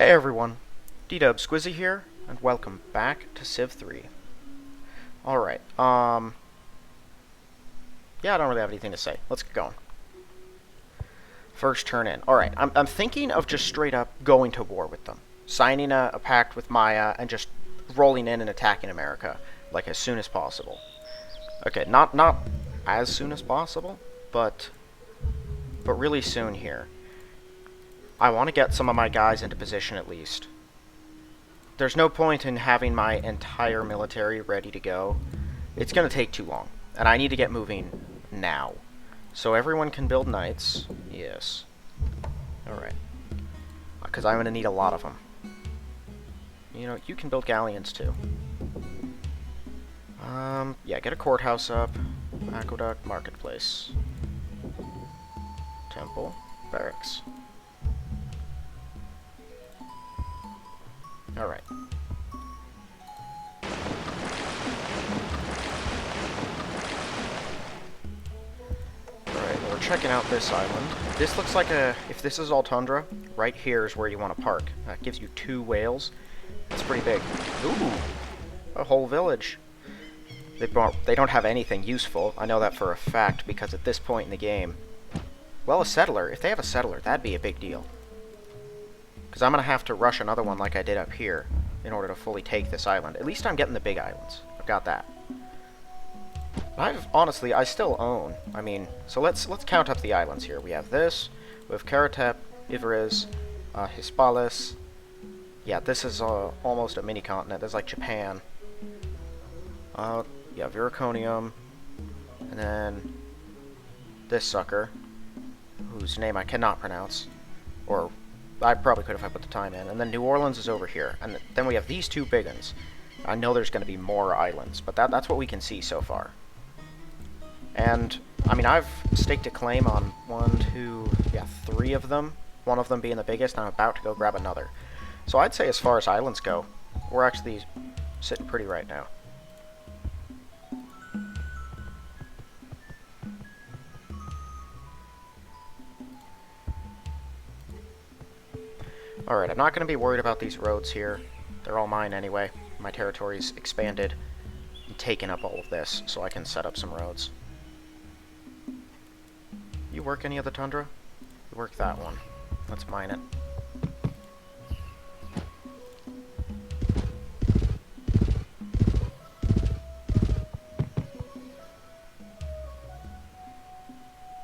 Hey everyone, D-Dub Squizzy here, and welcome back to Civ 3. Alright, yeah, I don't really have anything to say. Let's get going. First turn in. Alright, I'm thinking of just straight up going to war with them. Signing a pact with Maya and just rolling in and attacking America, like as soon as possible. Okay, not as soon as possible, but really soon here. I want to get some of my guys into position at least. There's no point in having my entire military ready to go. It's going to take too long, and I need to get moving now. So everyone can build knights. Yes. Alright. Because I'm going to need a lot of them. You know, you can build galleons too. Yeah, get a courthouse up. Aqueduct, marketplace. Temple, barracks. Alright. Alright, we're checking out this island. This looks like if this is all tundra, right here is where you want to park. That gives you 2 whales. It's pretty big. Ooh! A whole village. They don't have anything useful. I know that for a fact, because at this point in the game... Well, a settler. If they have a settler, that'd be a big deal. Because I'm going to have to rush another one like I did up here in order to fully take this island. At least I'm getting the big islands. I've got that. Honestly, I still own. I mean, so let's count up the islands here. We have this. We have Karatep, Ivriz, Hispalis. Yeah, this is almost a mini continent. There's like Japan. Yeah, Viraconium. And then this sucker, whose name I cannot pronounce. Or I probably could if I put the time in. And then New Orleans is over here. And then we have these 2 big ones. I know there's going to be more islands, but that's what we can see so far. And, I mean, I've staked a claim on 3 of them. One of them being the biggest, and I'm about to go grab another. So I'd say as far as islands go, we're actually sitting pretty right now. Alright, I'm not going to be worried about these roads here. They're all mine anyway. My territory's expanded and taken up all of this, so I can set up some roads. You work any of the tundra? You work that one. Let's mine it.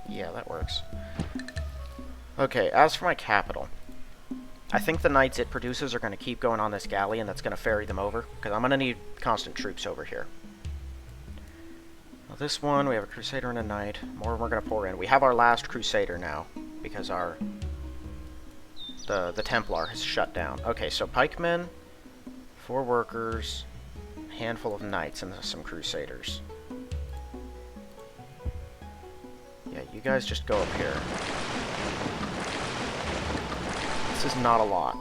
Yeah, that works. Okay, as for my capital, I think the knights it produces are going to keep going on this galleon that's going to ferry them over, because I'm going to need constant troops over here. Now this one, we have a crusader and a knight. More we're going to pour in. We have our last crusader now, because the Templar has shut down. Okay, so pikemen, 4 workers, a handful of knights, and some crusaders. Yeah, you guys just go up here. This is not a lot.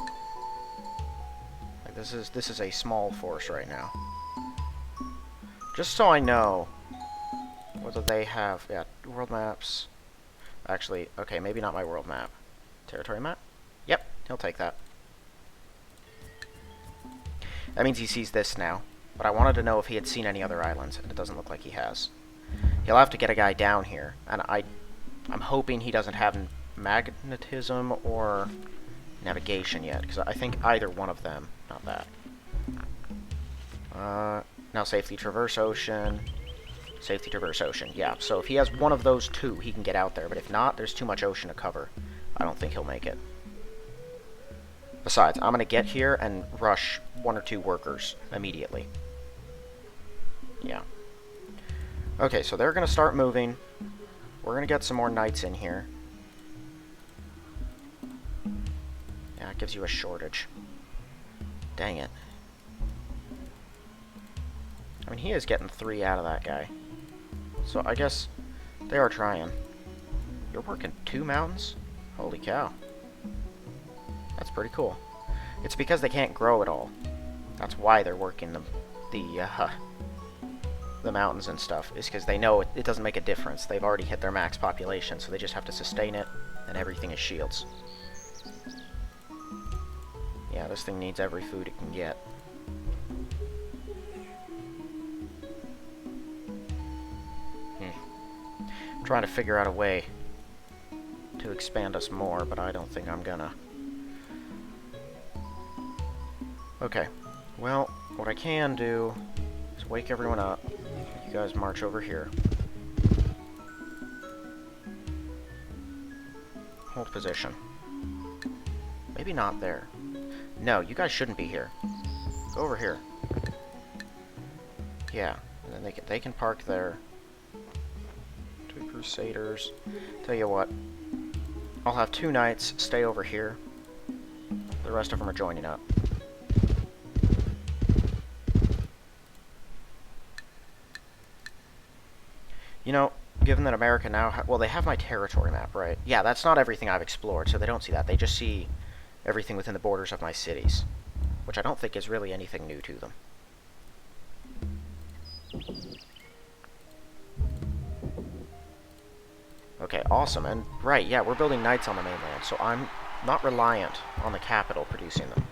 Like this is a small force right now. Just so I know whether they have world maps. Actually, okay, maybe not my world map. Territory map? Yep, he'll take that. That means he sees this now. But I wanted to know if he had seen any other islands, and it doesn't look like he has. He'll have to get a guy down here, and I'm hoping he doesn't have magnetism or navigation yet, because I think either one of them, not that. Now safely traverse ocean, yeah, so if he has one of those 2, he can get out there, but if not, there's too much ocean to cover. I don't think he'll make it. Besides, I'm going to get here and rush 1 or 2 workers immediately. Yeah. Okay, so they're going to start moving. We're going to get some more knights in here. Yeah, it gives you a shortage. Dang it. I mean, he is getting 3 out of that guy. So I guess they are trying. You're working 2 mountains? Holy cow. That's pretty cool. It's because they can't grow at all. That's why they're working the mountains and stuff, is because they know it doesn't make a difference. They've already hit their max population, so they just have to sustain it, and everything is shields. Yeah, this thing needs every food it can get. Trying to figure out a way to expand us more, but I don't think I'm gonna. Okay, well, what I can do is wake everyone up. You guys march over here. Hold position. Maybe not there. No, you guys shouldn't be here. Go over here. Yeah, and then they can park there. 2 Crusaders. Tell you what, I'll have 2 knights stay over here. The rest of them are joining up. You know, given that America now well, they have my territory map, right? Yeah, that's not everything I've explored, so they don't see that. They just see everything within the borders of my cities, which I don't think is really anything new to them. Okay, awesome. And right, yeah, we're building knights on the mainland, so I'm not reliant on the capital producing them.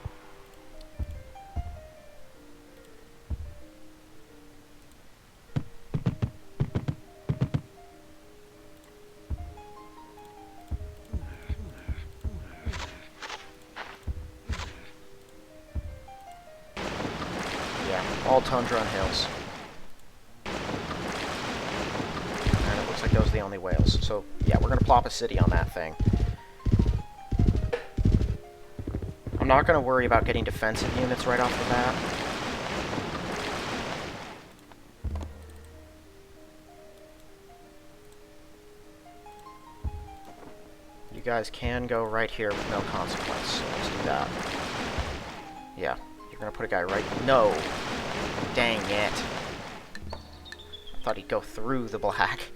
Yeah, all tundra and hills. And it looks like those are the only whales. So, yeah, we're going to plop a city on that thing. I'm not going to worry about getting defensive units right off the bat. You guys can go right here with no consequence, so let's do that. Yeah, you're going to put a guy right... No! Dang it. I thought he'd go through the black.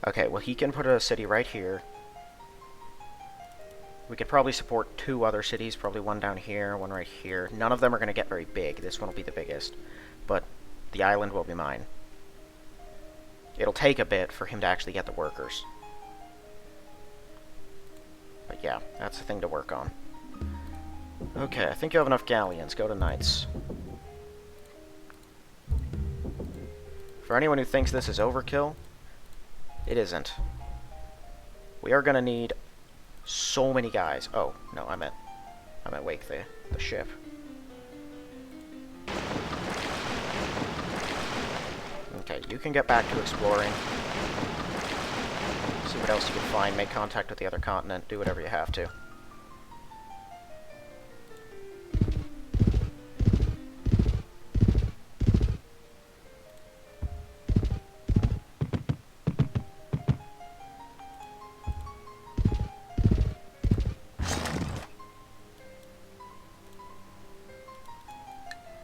Okay, well, he can put a city right here. We could probably support 2 other cities, probably one down here, one right here. None of them are going to get very big. This one will be the biggest. But the island will be mine. It'll take a bit for him to actually get the workers. But yeah, that's the thing to work on. Okay, I think you have enough galleons. Go to knights. For anyone who thinks this is overkill, it isn't. We are going to need so many guys. Oh, no, I meant wake the ship. Okay, you can get back to exploring. See what else you can find, make contact with the other continent, do whatever you have to.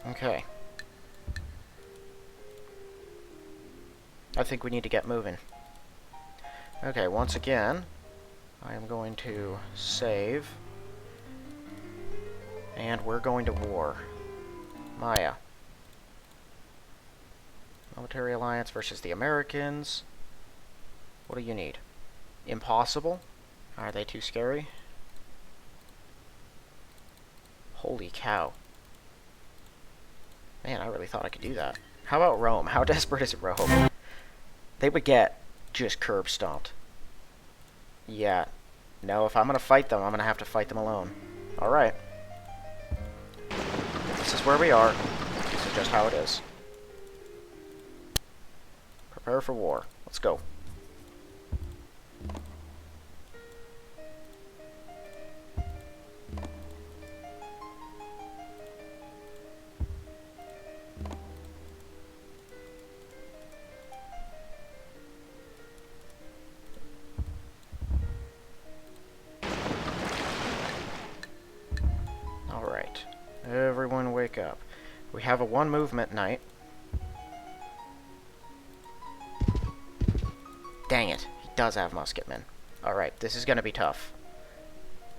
Okay. I think we need to get moving. Okay, once again, I am going to save. And we're going to war. Maya. Military alliance versus the Americans. What do you need? Impossible? Are they too scary? Holy cow. Man, I really thought I could do that. How about Rome? How desperate is Rome? They would get just curb stomped. Yeah. No, if I'm going to fight them, I'm going to have to fight them alone. Alright. This is where we are. This is just how it is. Prepare for war. Let's go. Everyone wake up. We have a 1 movement night. Dang it. He does have musketmen. Alright, this is going to be tough.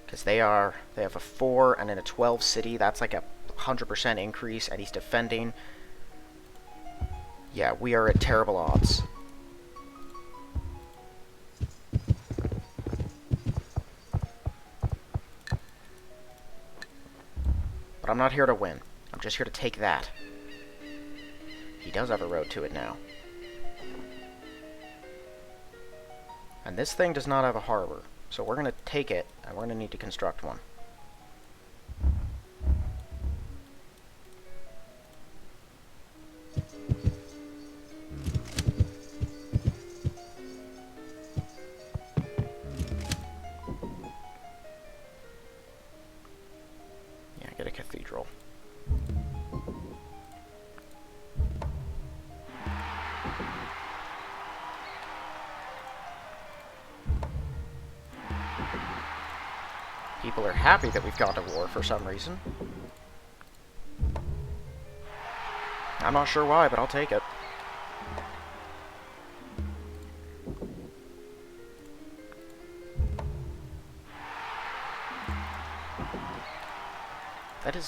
Because they have a 4 and then a 12 city. That's like a 100% increase, and he's defending. Yeah, we are at terrible odds. But I'm not here to win. I'm just here to take that. He does have a road to it now. And this thing does not have a harbor. So we're going to take it, and we're going to need to construct one. Yeah, get a cathedral. People are happy that we've gone to war for some reason. I'm not sure why, but I'll take it.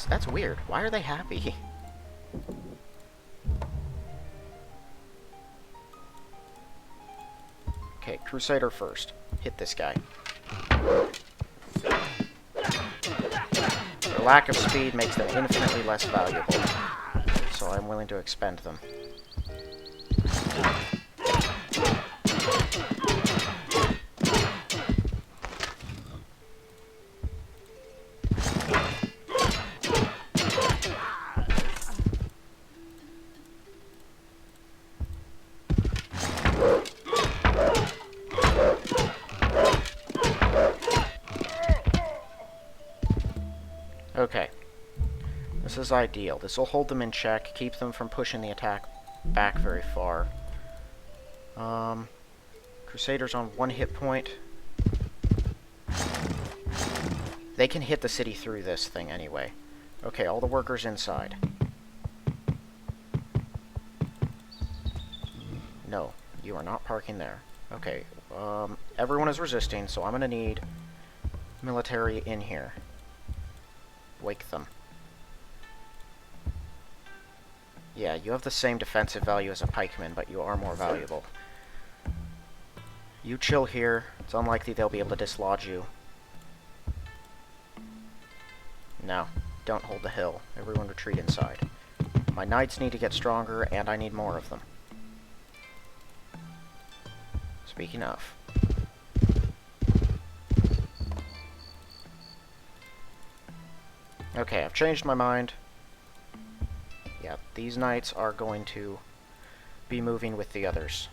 That's weird. Why are they happy? Okay, Crusader first. Hit this guy. Their lack of speed makes them infinitely less valuable, so I'm willing to expend them. Okay. This is ideal. This will hold them in check, keep them from pushing the attack back very far. Crusaders on 1 hit point. They can hit the city through this thing anyway. Okay, all the workers inside. No, you are not parking there. Okay, everyone is resisting, so I'm gonna need military in here. Wake them. Yeah, you have the same defensive value as a pikeman, but you are more valuable. You chill here. It's unlikely they'll be able to dislodge you. No, don't hold the hill. Everyone retreat inside. My knights need to get stronger, and I need more of them. Speaking of. Okay, I've changed my mind. Yeah, these knights are going to be moving with the others.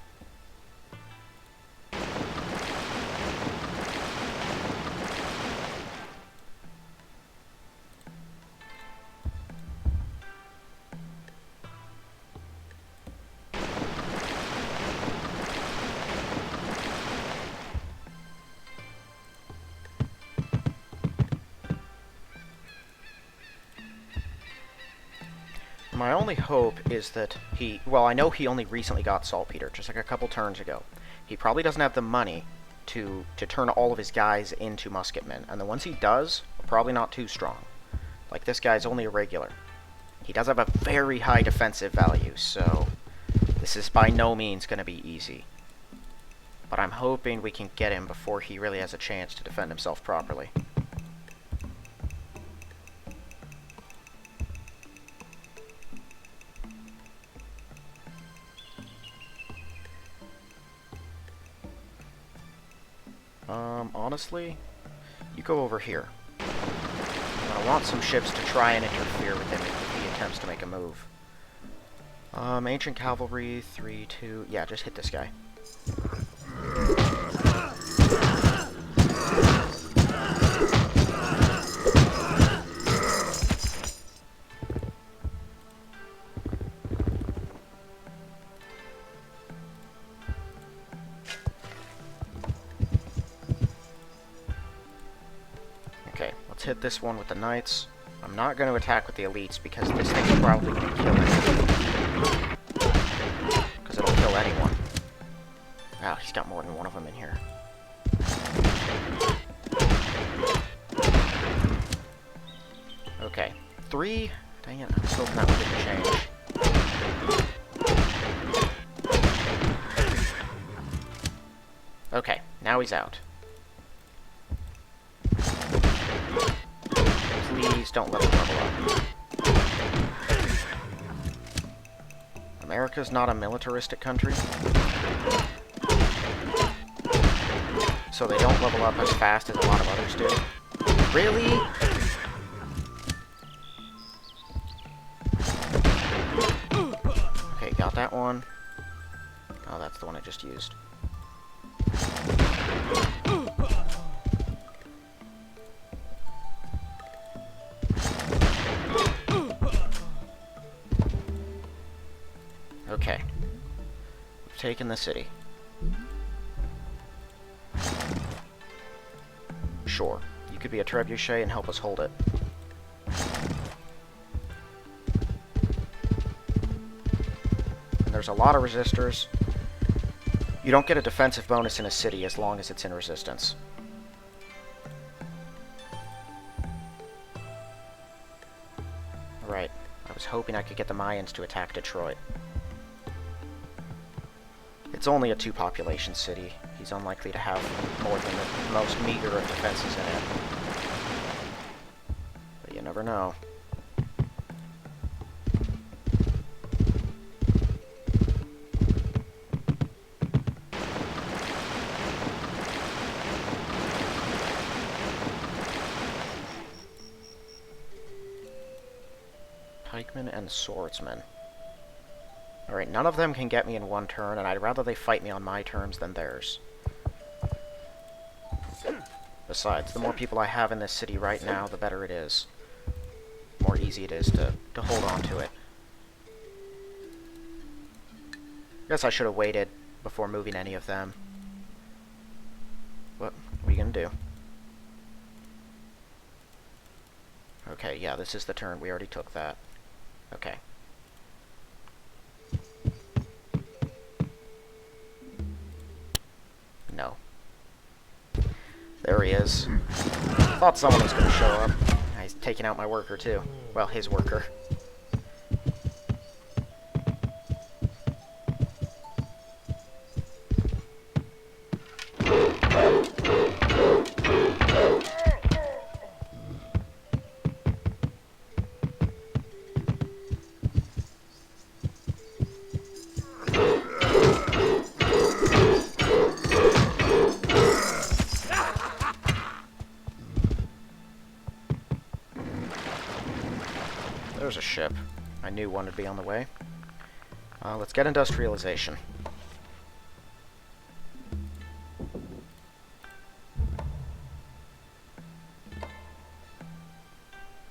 My only hope is that well, I know he only recently got saltpeter, just like a couple turns ago. He probably doesn't have the money to turn all of his guys into musketmen, and the ones he does are probably not too strong. Like, this guy's only a regular. He does have a very high defensive value, so this is by no means going to be easy. But I'm hoping we can get him before he really has a chance to defend himself properly. Honestly, you go over here. I want some ships to try and interfere with him if he attempts to make a move. Ancient Cavalry, 3, 2... Yeah, just hit this guy. Okay, let's hit this one with the knights. I'm not going to attack with the elites because this thing's probably going to kill it. Because it'll kill anyone. Wow, he's got more than one of them in here. Okay, 3. Dang it, I was hoping that one didn't change. Okay, now he's out. Please don't let it level up. America's not a militaristic country, so they don't level up as fast as a lot of others do. Really? Okay, got that one. Oh, that's the one I just used. Okay. We've taken the city. Sure. You could be a trebuchet and help us hold it. And there's a lot of resistors. You don't get a defensive bonus in a city as long as it's in resistance. Right. I was hoping I could get the Mayans to attack Detroit. It's only a 2-population city. He's unlikely to have more than the most meager of defenses in it. But you never know. Pikemen and swordsmen. Alright, none of them can get me in one turn, and I'd rather they fight me on my terms than theirs. Besides, the more people I have in this city right now, the better it is. The more easy it is to hold on to it. Guess I should have waited before moving any of them. What are you gonna do? Okay, yeah, this is the turn. We already took that. Okay. No. There he is. Thought someone was going to show up. He's taking out my worker, too. Well, his worker. There's a ship. I knew one would be on the way. Let's get industrialization.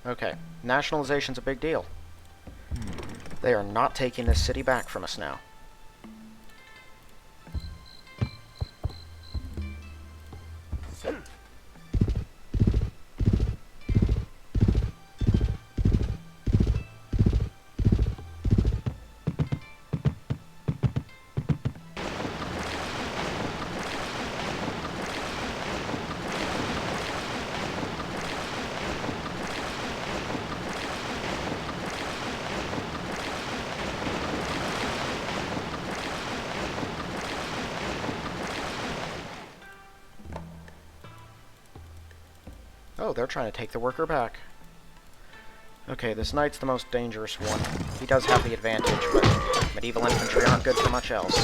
Okay, nationalization's a big deal. They are not taking this city back from us now. Oh, they're trying to take the worker back. Okay, this knight's the most dangerous one. He does have the advantage, but medieval infantry aren't good for much else.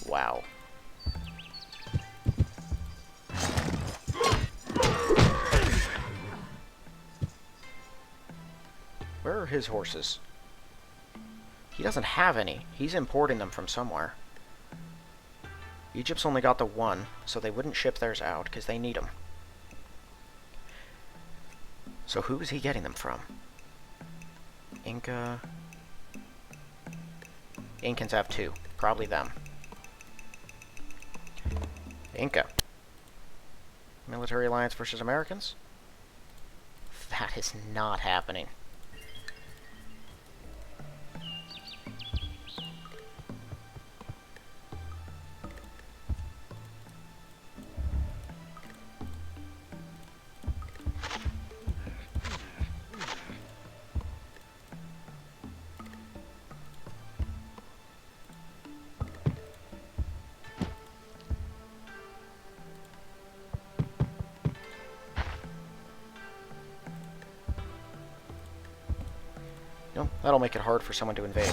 Wow. Where are his horses? He doesn't have any. He's importing them from somewhere. Egypt's only got the one, so they wouldn't ship theirs out, because they need them. So who is he getting them from? Inca... Incans have two. Probably them. Inca. Military alliance versus Americans? That is not happening. know, that'll make it hard for someone to invade.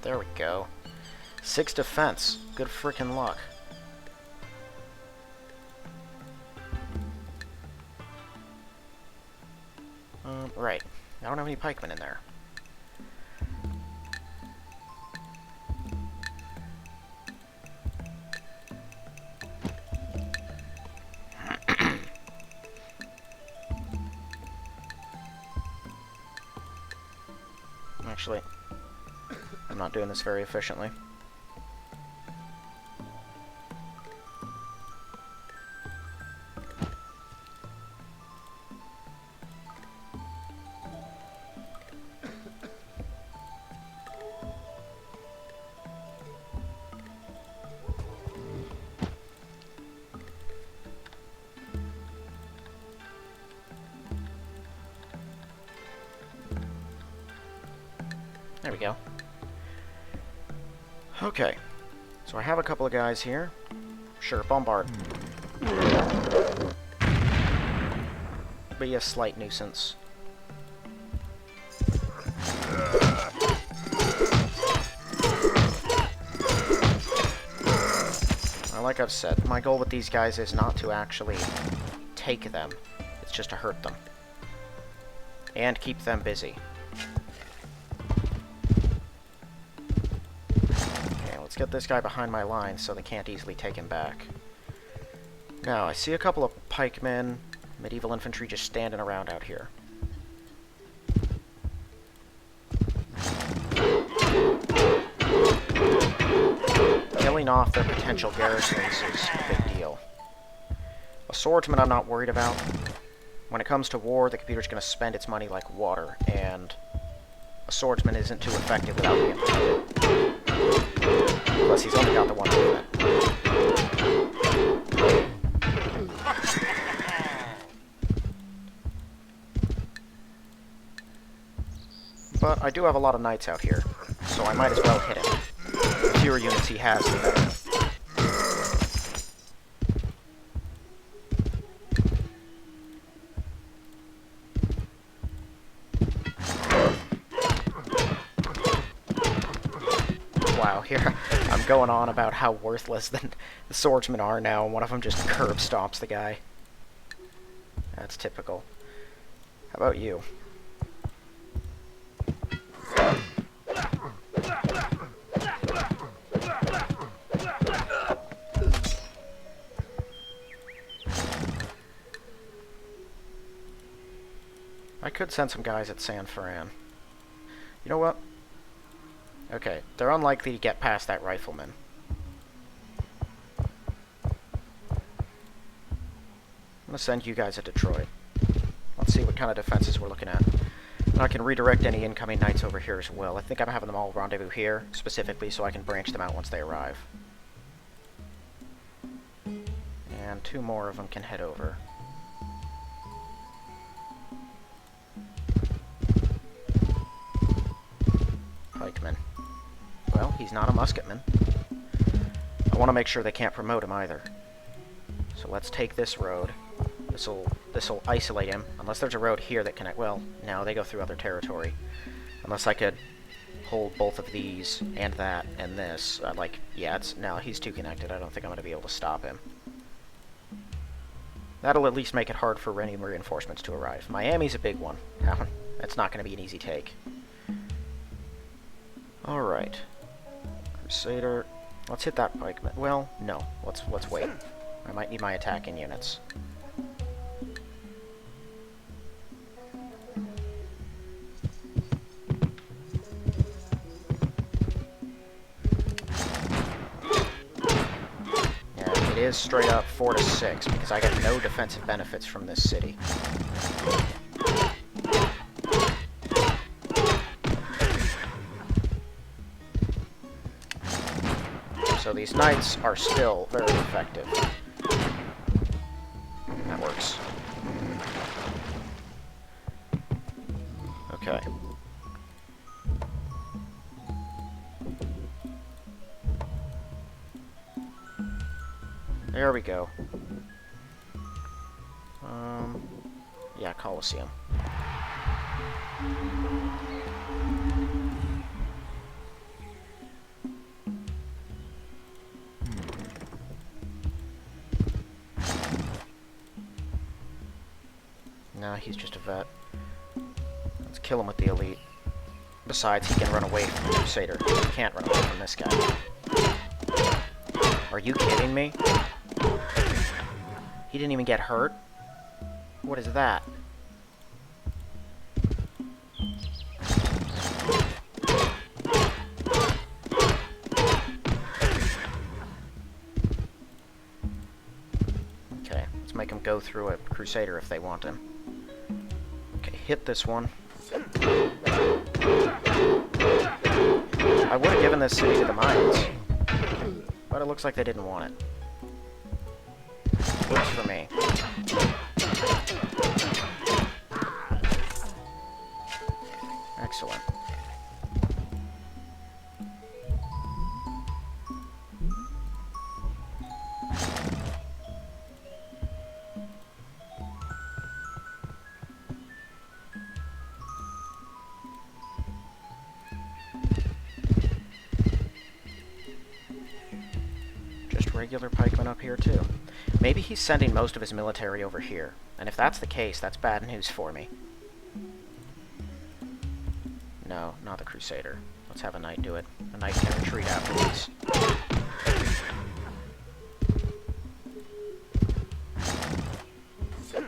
There we go. 6 defense. Good frickin' luck. Right. I don't have any pikemen in there. Actually, I'm not doing this very efficiently. There we go. Okay. So I have a couple of guys here. Sure, bombard. Be a slight nuisance. Like I've said, my goal with these guys is not to actually take them. It's just to hurt them. And keep them busy. Let's get this guy behind my line so they can't easily take him back. Now, I see a couple of pikemen, medieval infantry just standing around out here. Killing off their potential garrisons is a big deal. A swordsman I'm not worried about. When it comes to war, the computer's going to spend its money like water, and a swordsman isn't too effective without the infantry. Plus, he's only got the one movement. But I do have a lot of knights out here, so I might as well hit him. The fewer units he has, the better. Wow, here I'm going on about how worthless the swordsmen are now, and one of them just curb stomps the guy. That's typical. How about you? I could send some guys at San Ferran. You know what? Okay, they're unlikely to get past that rifleman. I'm gonna send you guys at Detroit. Let's see what kind of defenses we're looking at. And I can redirect any incoming knights over here as well. I think I'm having them all rendezvous here, specifically so I can branch them out once they arrive. And 2 more of them can head over. Pikeman. Well, he's not a musketman. I want to make sure they can't promote him either. So let's take this road. This'll isolate him, unless there's a road here that connect. Well, no, they go through other territory. Unless I could hold both of these and that and this. Yeah, no, he's too connected. I don't think I'm going to be able to stop him. That'll at least make it hard for any reinforcements to arrive. Miami's a big one. That's not going to be an easy take. Alright. Crusader. Let's hit that pikeman. Well, no. Let's wait. I might need my attacking units. Yeah, it is straight up 4 to 6 because I get no defensive benefits from this city. So these knights are still very effective. That works. Okay. There we go. Yeah, Colosseum. Nah, he's just a vet. Let's kill him with the elite. Besides, he can run away from the Crusader. He can't run away from this guy. Are you kidding me? He didn't even get hurt? What is that? Okay, let's make him go through a Crusader if they want him. Okay, hit this one. I would have given this city to the Mayans, but it looks like they didn't want it. Works for me. Excellent. Just regular pikemen up here too. Maybe he's sending most of his military over here, and if that's the case, that's bad news for me. No, not the Crusader. Let's have a knight do it. A knight can retreat afterwards.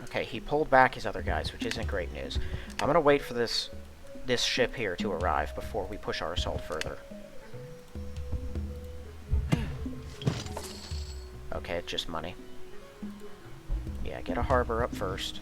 Okay, he pulled back his other guys, which isn't great news. I'm gonna wait for this ship here to arrive before we push our assault further. Okay, it's just money. Yeah, get a harbor up first.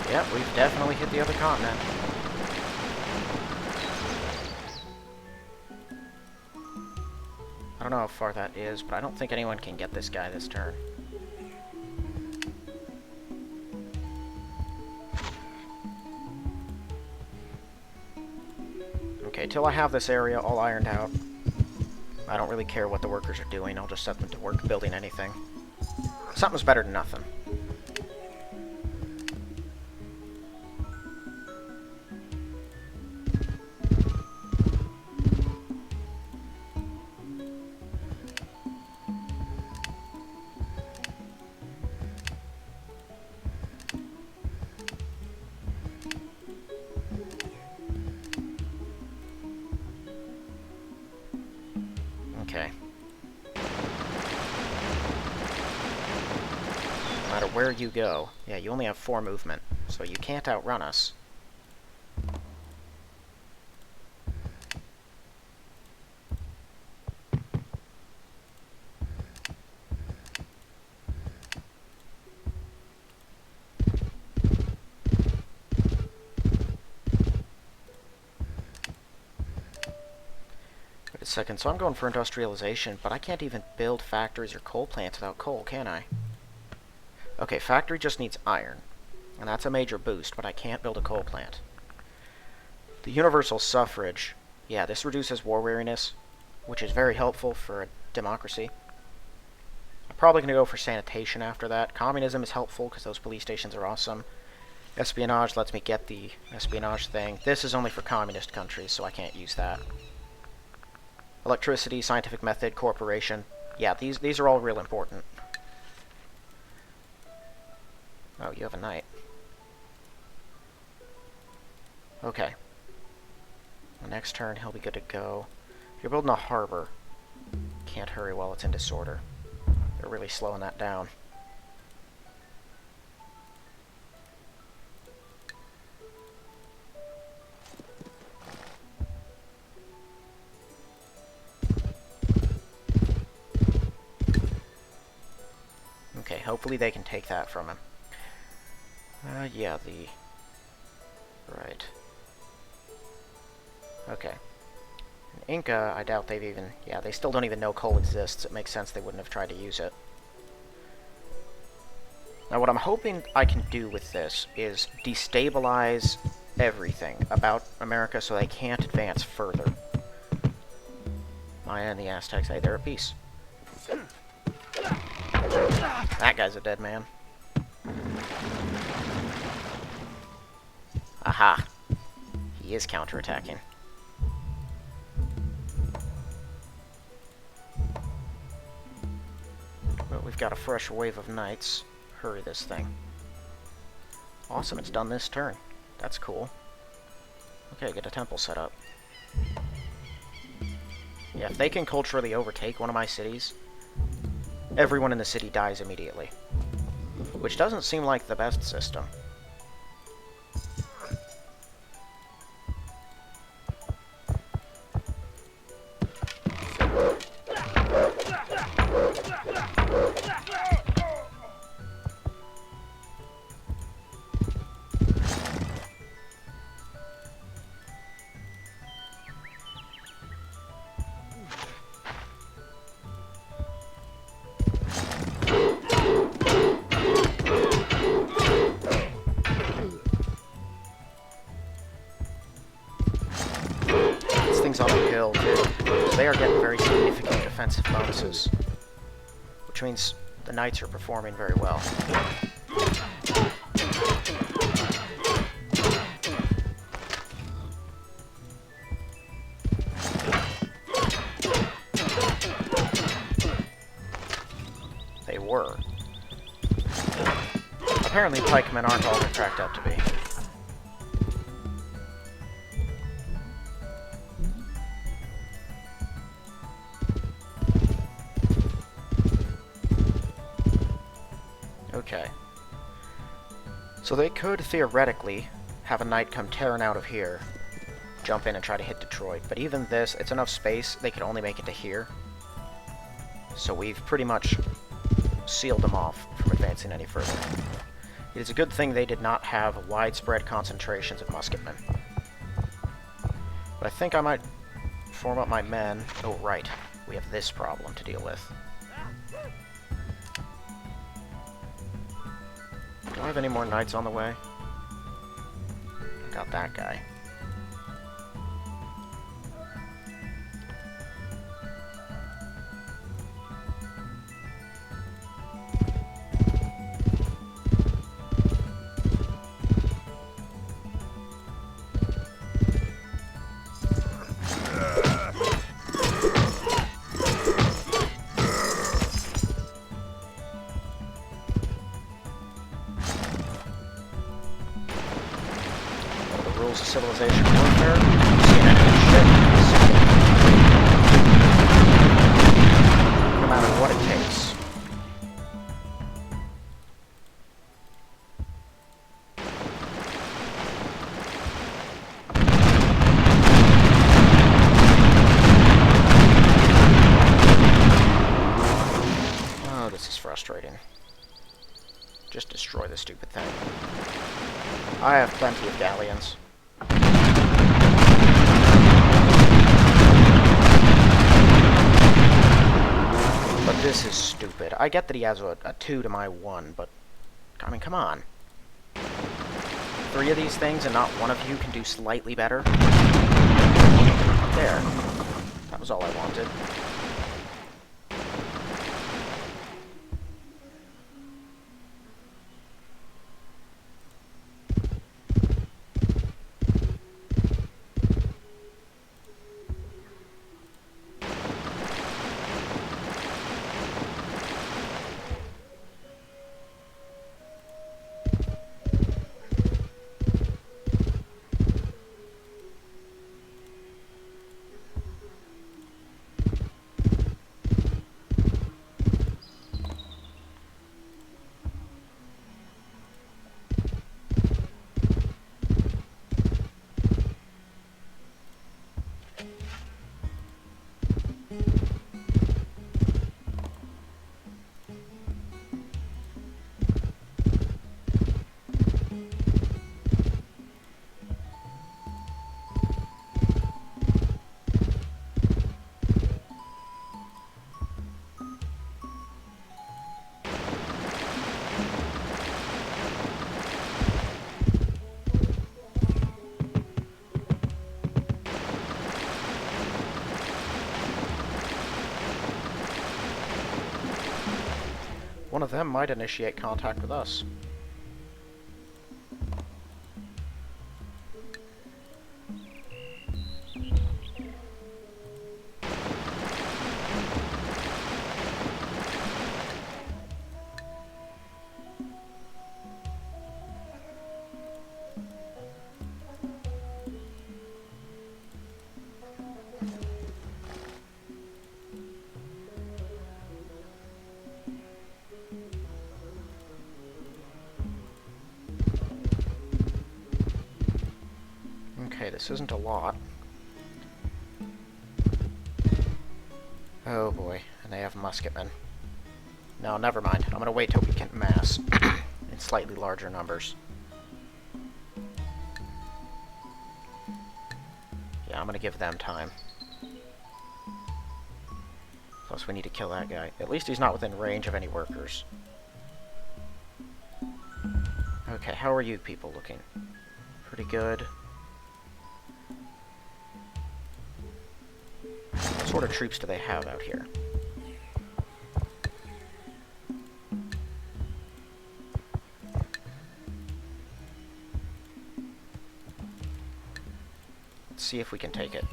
Yep, we've definitely hit the other continent. I don't know how far that is, but I don't think anyone can get this guy this turn. Okay, till I have this area all ironed out, I don't really care what the workers are doing. I'll just set them to work building anything. Something's better than nothing. Okay. No matter where you go, yeah, you only have 4 movement, so you can't outrun us. Wait a second, so I'm going for industrialization, but I can't even build factories or coal plants without coal, can I? Okay, factory just needs iron, and that's a major boost, but I can't build a coal plant. The universal suffrage, yeah, this reduces war weariness, which is very helpful for a democracy. I'm probably going to go for sanitation after that. Communism is helpful because those police stations are awesome. Espionage lets me get the espionage thing. This is only for communist countries, so I can't use that. Electricity, scientific method, corporation. Yeah, these are all real important. Oh, you have a knight. Okay. The next turn, he'll be good to go. You're building a harbor. Can't hurry while it's in disorder. They're really slowing that down. hopefully they can take that from him. Yeah, the... Right. Okay. In Inca, I doubt they've even... Yeah, they still don't even know coal exists. It makes sense they wouldn't have tried to use it. Now, what I'm hoping I can do with this is destabilize everything about America so they can't advance further. Maya and the Aztecs, hey, they're at peace. That guy's a dead man. Aha. He is counterattacking. But we've got a fresh wave of knights. Hurry this thing. Awesome, it's done this turn. That's cool. Okay, get a temple set up. Yeah, if they can culturally overtake one of my cities, everyone in the city dies immediately. Which doesn't seem like the best system. On the hill, too. So they are getting very significant defensive bonuses. Which means the knights are performing very well. They were. Apparently pikemen aren't all they're cracked up to be. Okay. So they could, theoretically, have a knight come tearing out of here, jump in and try to hit Detroit, but even this, it's enough space, they could only make it to here. So we've pretty much sealed them off from advancing any further. It is a good thing they did not have widespread concentrations of musketmen. But I think I might form up my men. Oh, right. We have this problem to deal with. Do I have any more knights on the way? I got that guy. Rules of civilization warfare. See an enemy ship. No matter what it takes. Oh, this is frustrating. Just destroy the stupid thing. I have plenty of galleons. But this is stupid. I get that he has a 2 to my 1, but... I mean, come on. 3 of these things and not one of you can do slightly better? There. That was all I wanted. one of them might initiate contact with us. Okay, this isn't a lot. Oh boy, and they have musketmen. No, never mind. I'm gonna wait till we can mass in slightly larger numbers. Yeah, I'm gonna give them time. Plus, we need to kill that guy. At least he's not within range of any workers. Okay, how are you people looking? Pretty good. What sort of troops do they have out here? Let's see if we can take it.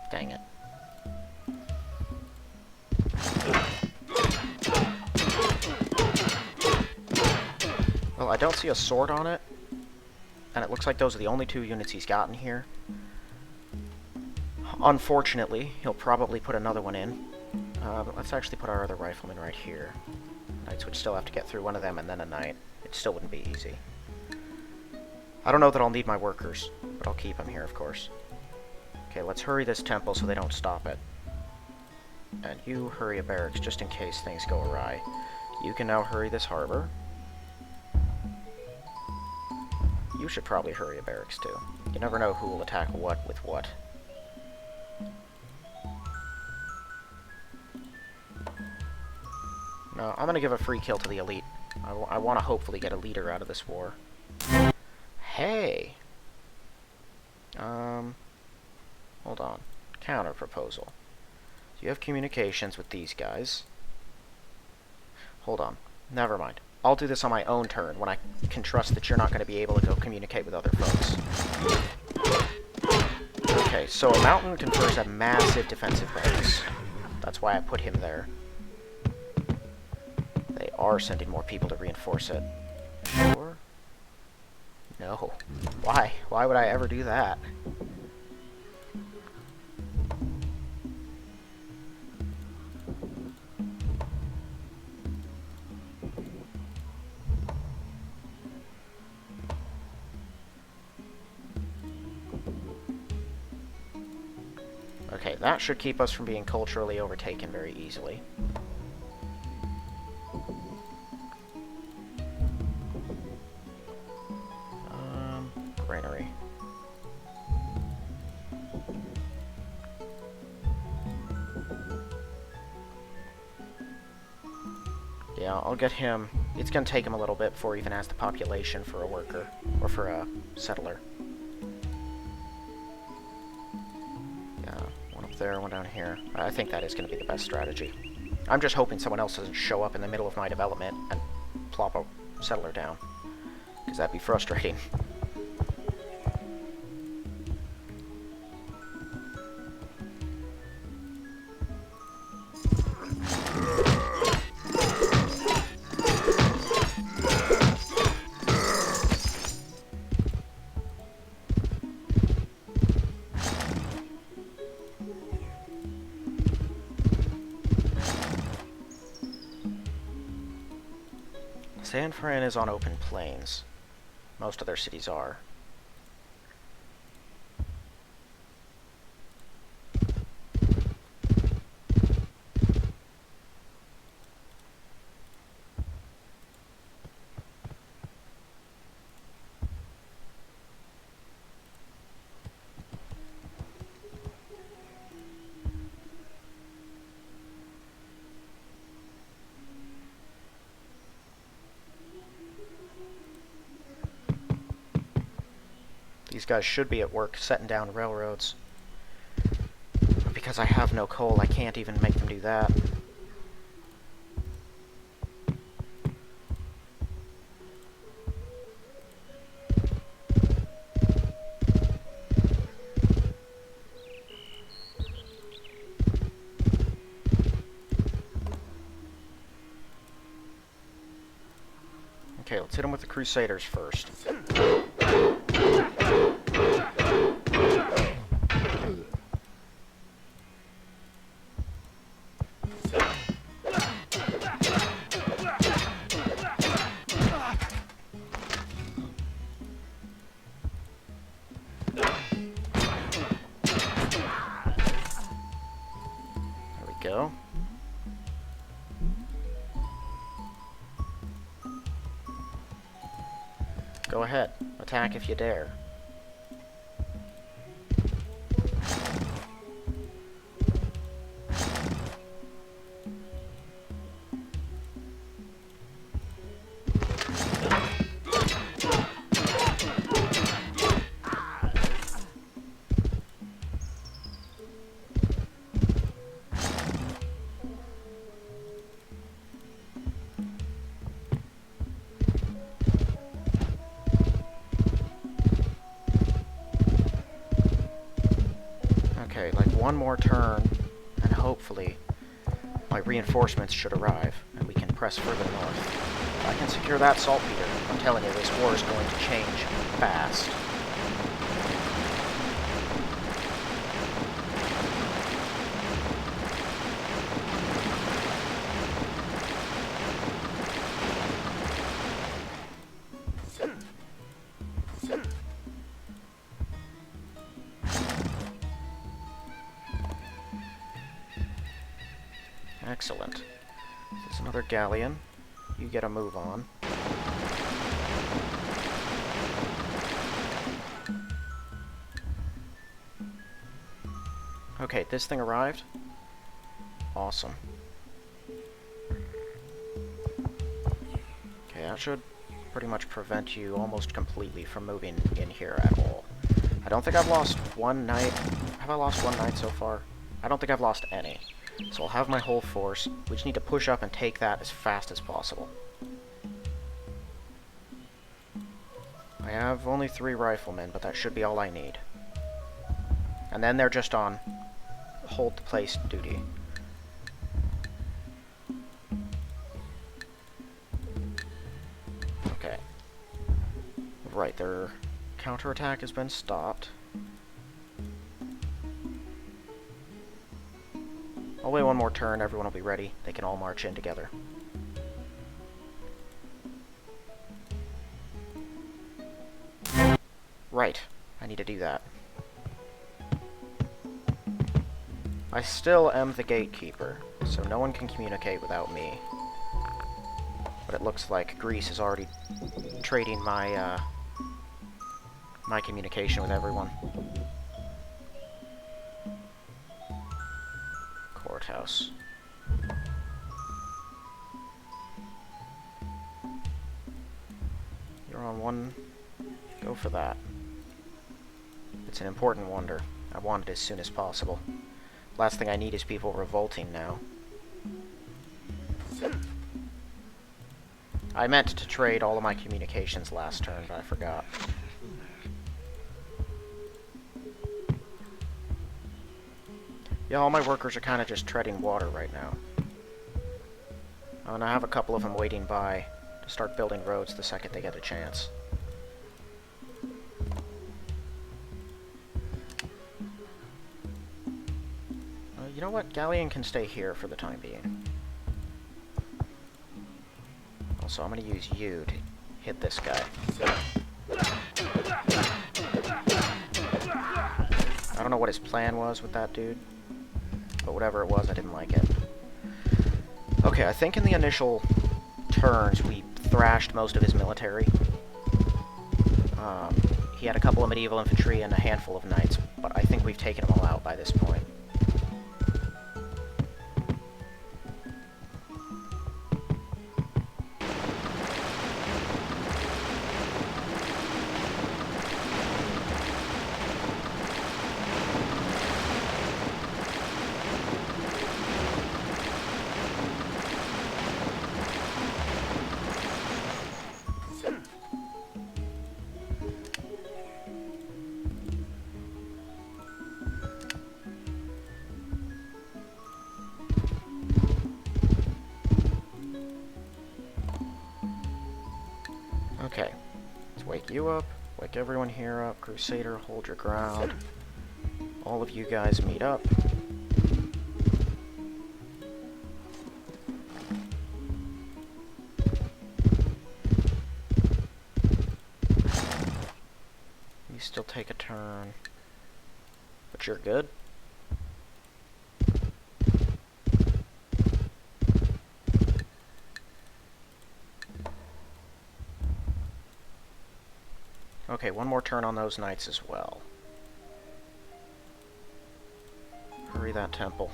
Dang it. Well, I don't see a sword on it, and it looks like those are the only 2 units he's gotten here. Unfortunately, he'll probably put another one in. But let's actually put our other rifleman right here. Knights would still have to get through one of them and then a knight. It still wouldn't be easy. I don't know that I'll need my workers, but I'll keep them here, of course. Okay, let's hurry this temple so they don't stop it. And you hurry a barracks just in case things go awry. You can now hurry this harbor. You should probably hurry a barracks too. You never know who will attack what with what. No, I'm gonna give a free kill to the elite. I want to hopefully get a leader out of this war. Hey! Hold on. Counter proposal. So you have communications with these guys. Hold on. Never mind. I'll do this on my own turn when I can trust that you're not going to be able to go communicate with other folks. Okay, so a mountain confers a massive defensive bonus. That's why I put him there. They are sending more people to reinforce it. Sure? No. Why? Why would I ever do that? Okay, that should keep us from being culturally overtaken very easily. Granary. Yeah, I'll get him. It's gonna take him a little bit before he even has the population for a worker, or for a settler. Yeah, one up there, one down here. I think that is gonna be the best strategy. I'm just hoping someone else doesn't show up in the middle of my development and plop a settler down, because that'd be frustrating. San Fran is on open plains. Most of their cities are. These guys should be at work setting down railroads. Because I have no coal, I can't even make them do that. Okay, let's hit them with the Crusaders first. There we go. Go ahead. Attack if you dare. Okay, like one more turn, and hopefully my reinforcements should arrive, and we can press further north. If I can secure that saltpeter, I'm telling you, this war is going to change fast. Excellent. This is another galleon. You get a move on. Okay, this thing arrived. Awesome. Okay, that should pretty much prevent you almost completely from moving in here at all. I don't think I've lost one knight. Have I lost one knight so far? I don't think I've lost any. So I'll have my whole force. We just need to push up and take that as fast as possible. I have only 3 riflemen, but that should be all I need. And then they're just on hold the place duty. Okay. Right, their counterattack has been stopped. I'll wait one more turn, everyone will be ready. They can all march in together. Right, I need to do that. I still am the gatekeeper, so no one can communicate without me. But it looks like Greece is already trading my, my communication with everyone. Courthouse. You're on one. Go for that. It's an important wonder. I want it as soon as possible. Last thing I need is people revolting now. I meant to trade all of my communications last turn, but I forgot. Yeah, all my workers are kind of just treading water right now. And I have a couple of them waiting by to start building roads the second they get a chance. You know what? Galleon can stay here for the time being. Also, I'm going to use you to hit this guy. I don't know what his plan was with that dude, but whatever it was, I didn't like it. Okay, I think in the initial turns we thrashed most of his military. He had a couple of medieval infantry and a handful of knights, but I think we've taken them all out by this point. Okay. Let's wake you up. Wake everyone here up. Crusader, hold your ground. All of you guys meet up. You still take a turn. But you're good. Okay, one more turn on those knights as well. Hurry that temple.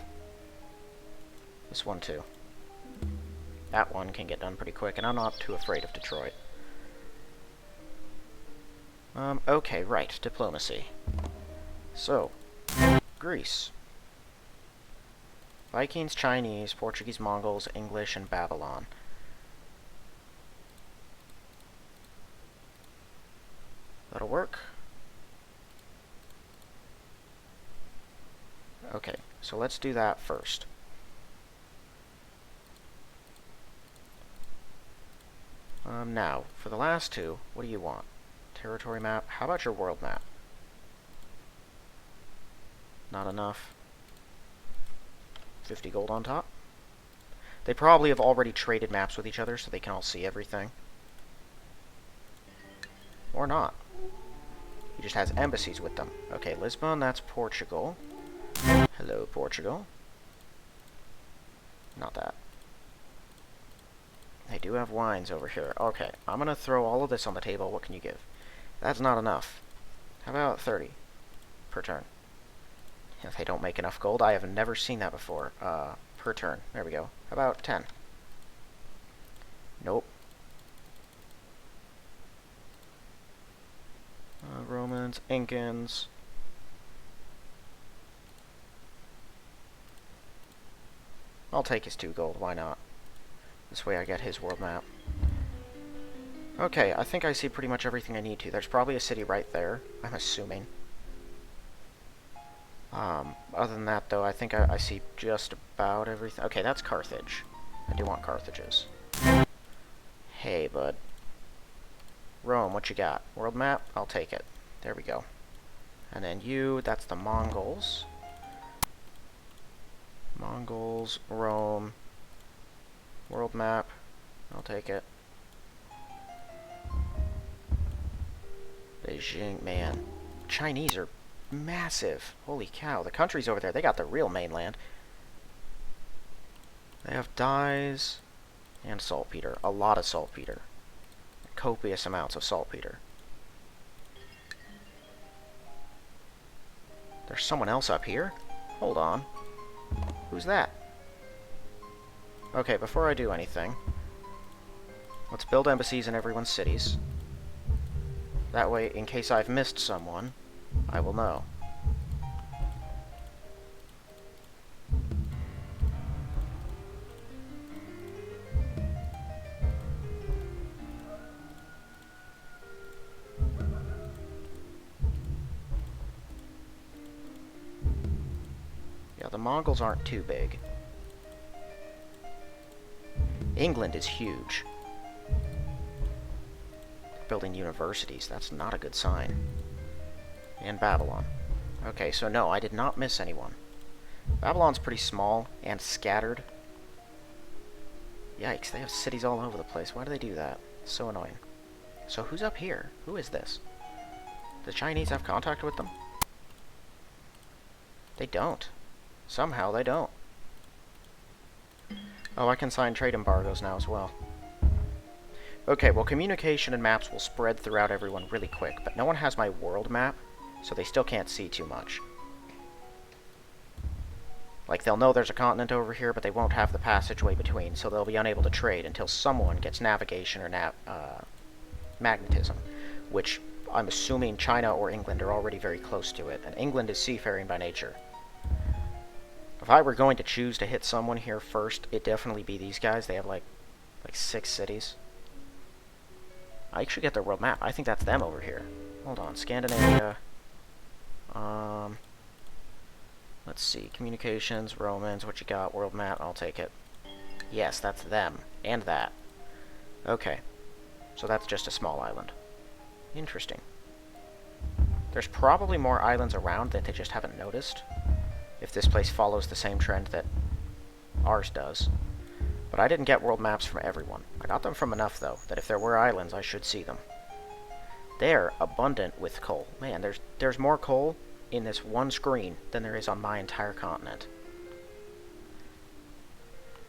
This one too. That one can get done pretty quick, and I'm not too afraid of Detroit. Okay, right, diplomacy. So, Greece. Vikings, Chinese, Portuguese, Mongols, English, and Babylon. That'll work. Okay, so let's do that first. Now, for the last two, what do you want? Territory map? How about your world map? Not enough. 50 gold on top. They probably have already traded maps with each other so they can all see everything. Or not. He just has embassies with them. Okay, Lisbon, that's Portugal. Hello, Portugal. Not that. They do have wines over here. Okay, I'm gonna throw all of this on the table. What can you give? That's not enough. How about 30 per turn? If they don't make enough gold, I have never seen that before. Per turn. There we go. How about 10? Nope. Romans, Incans. I'll take his 2 gold, why not? This way I get his world map. Okay, I think I see pretty much everything I need to. There's probably a city right there, I'm assuming. Other than that, though, I think I see just about everything. Okay, that's Carthage. I do want Carthages. Hey, bud. Rome, what you got? World map? I'll take it. There we go. And then you, that's the Mongols. Mongols, Rome. World map. I'll take it. Beijing, man. Chinese are massive. Holy cow. The countries over there, they got the real mainland. They have dyes and saltpeter. A lot of saltpeter. Copious amounts of saltpeter. There's someone else up here? Hold on. Who's that? Okay, before I do anything, let's build embassies in everyone's cities. That way, in case I've missed someone, I will know. Yeah, the Mongols aren't too big. England is huge. Building universities, that's not a good sign. And Babylon. Okay, so no, I did not miss anyone. Babylon's pretty small and scattered. Yikes, they have cities all over the place. Why do they do that? It's so annoying. So who's up here? Who is this? The Chinese have contact with them? They don't. Somehow they don't. Oh, I can sign trade embargoes now as well. Okay, well, communication and maps will spread throughout everyone really quick, but no one has my world map, so they still can't see too much. Like, they'll know there's a continent over here, but they won't have the passageway between, so they'll be unable to trade until someone gets navigation or magnetism, which I'm assuming China or England are already very close to it, and England is seafaring by nature. If I were going to choose to hit someone here first, it'd definitely be these guys. They have like 6 cities. I should get their world map. I think that's them over here. Hold on, Scandinavia. Let's see, communications, Romans, what you got? World map, I'll take it. Yes, that's them. And that. Okay. So that's just a small island. Interesting. There's probably more islands around that they just haven't noticed, if this place follows the same trend that ours does. But I didn't get world maps from everyone. I got them from enough, though, that if there were islands, I should see them. They're abundant with coal. Man, there's more coal in this one screen than there is on my entire continent.